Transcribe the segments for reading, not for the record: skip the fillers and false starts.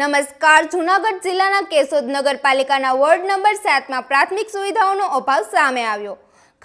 નમસ્કાર, જૂનાગઢ જિલ્લાના કેશોદ નગરપાલિકાના વોર્ડ નંબર 7 માં પ્રાથમિક સુવિધાઓનો અભાવ સામે આવ્યો।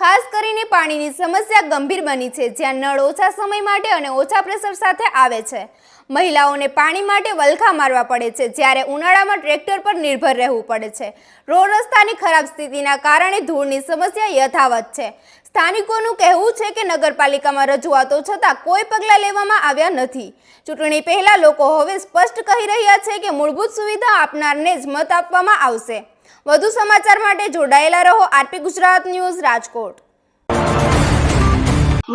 ખાસ કરીને પાણીની સમસ્યા ગંભીર બની છે, જ્યાં નળ ઓછા સમય માટે અને ઓછા પ્રેશર સાથે આવે છે। મહિલાઓને પાણી માટે વલખા મારવા પડે છે, જ્યારે ઉનાળામાં ટ્રેક્ટર પર નિર્ભર રહેવું પડે છે। રોડ રસ્તાની ખરાબ સ્થિતિના કારણે ધૂળની સમસ્યા યથાવત છે। સ્થાનિકોનું કહેવું છે કે નગરપાલિકામાં રજૂઆતો છતાં કોઈ પગલાં લેવામાં આવ્યા નથી। ચૂંટણી પહેલા લોકો હવે સ્પષ્ટ કહી રહ્યા છે કે મૂળભૂત સુવિધા આપનારને જ મત આપવામાં આવશે। વધુ સમાચાર માટે જોડાયેલા રહો આરપી ગુજરાત ન્યૂઝ રાજકોટ।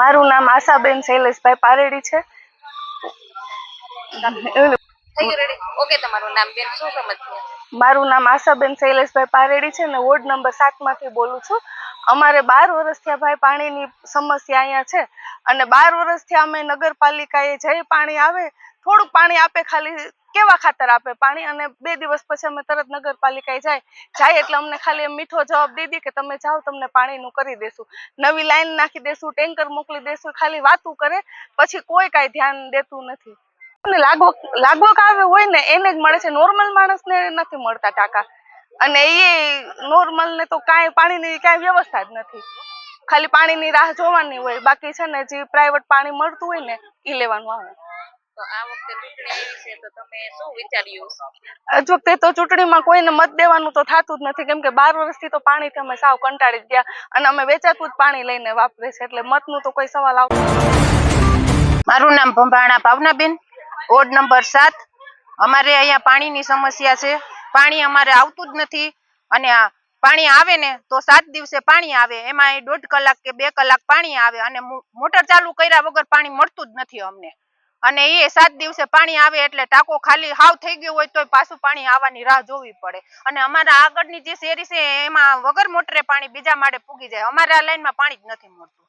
મારું નામ આશાબેન શૈલેષભાઈ પારેડી છે। મારું નામ આશાબેન શૈલેષભાઈ પારેડી છે ને વોર્ડ નંબર 7 માંથી બોલું છું। અમારે 12 વર્ષ થયા ભાઈ પાણીની સમસ્યા અહીંયા છે અને 12 વર્ષ થયા અમે નગરપાલિકાએ જઈ પાણી આવે થોડુંક પાણી આપે, ખાલી કેવા ખાતર આપે પાણી, અને 2 દિવસ પછી અમે તરત નગરપાલિકાએ જાય એટલે અમને ખાલી મીઠો જવાબ દીધી કે તમે જાઓ, તમને પાણીનું કરી દેશું, નવી લાઈન નાખી દેશું, ટેન્કર મોકલી દેશું, ખાલી વાતું કરે, પછી કોઈ કાંઈ ધ્યાન દેતું નથી। અને લાગવક આવે હોય ને એને જ મળે છે, નોર્મલ માણસને નથી મળતા ટાંકા, અને એ નોર્મલ ને તો કાંઈ પાણીની કાંઈ વ્યવસ્થા જ નથી, ખાલી પાણીની રાહ જોવાની હોય, બાકી છે ને જે પ્રાઇવેટ પાણી મળતું હોય ને એ લેવાનું આવે। આ વખતે તો ચૂંટણીમાં કોઈને મત દેવાનું તો થતું જ નથી, કેમ કે 12 વર્ષથી તો પાણીથી અમે સાવ કંટાળી ગયા અને અમે વેચાતું જ પાણી લઈને વાપરે છે, એટલે મતનું તો કોઈ સવાલ આવતો। મારું નામ ભંભાણા ભાવનાબેન, વોર્ડ નંબર 7। અમારે અહીંયા પાણીની સમસ્યા છે, પાણી અમારે આવતું જ નથી, અને પાણી આવે ને તો 7 દિવસે પાણી આવે, એમાં 1.5 કલાક કે 2 કલાક પાણી આવે અને મોટર ચાલુ કર્યા વગર પાણી મળતું જ નથી અમને, અને એ 7 દિવસે પાણી આવે એટલે ટાંકો ખાલી હાવ થઈ ગયો હોય તો પાછું પાણી આવવાની રાહ જોવી પડે, અને અમારા આગળની જે શેરી છે એમાં વગર મોટરે પાણી બીજા માળે પૂગી જાય, અમારે આ લાઈનમાં પાણી જ નથી મળતું।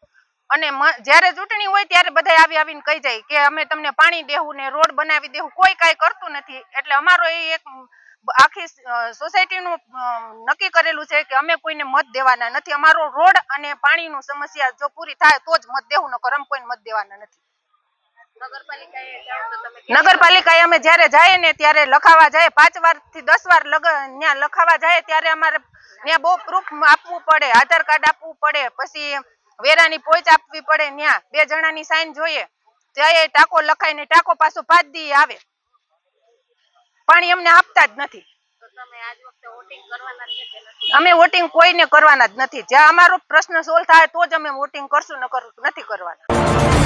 અને જ્યારે ચૂંટણી હોય ત્યારે બધા આવીને કહી જાય કે અમે તમને પાણી દેવું ને રોડ બનાવી દેવું, કોઈ કાંઈ કરતું નથી। એટલે અમારો એ એક આખી સોસાયટીનું નક્કી કરેલું છે કે અમે કોઈને મત દેવાના નથી, અમારો રોડ અને પાણીનું સમસ્યા જો પૂરી થાય તો જ મત દેવું, નકર અમે કોઈને મત દેવાના નથી। નગરપાલિકાએ અમે જ્યારે જાય ને ત્યારે લખાવા જાય, 5 વાર થી 10 વાર ત્યાં લખાવા જાય ત્યારે અમારે ત્યાં બહુ પ્રૂફ આપવું પડે, આધાર કાર્ડ આપવું પડે, પછી વેરાની પોચ આપવી પડે, ત્યાં 2 જણાની સાઈન જોઈએ, ત્યાં ટાંકો લખાય ને ટાંકો પાછો 5 દી આવે, પાણી અમને આપતા જ નથી। અમે વોટિંગ કોઈને કરવાના જ નથી, જ્યાં અમારો પ્રશ્ન સોલ્વ થાય તો જ અમે વોટિંગ કરશું, નકર નથી કરવાના।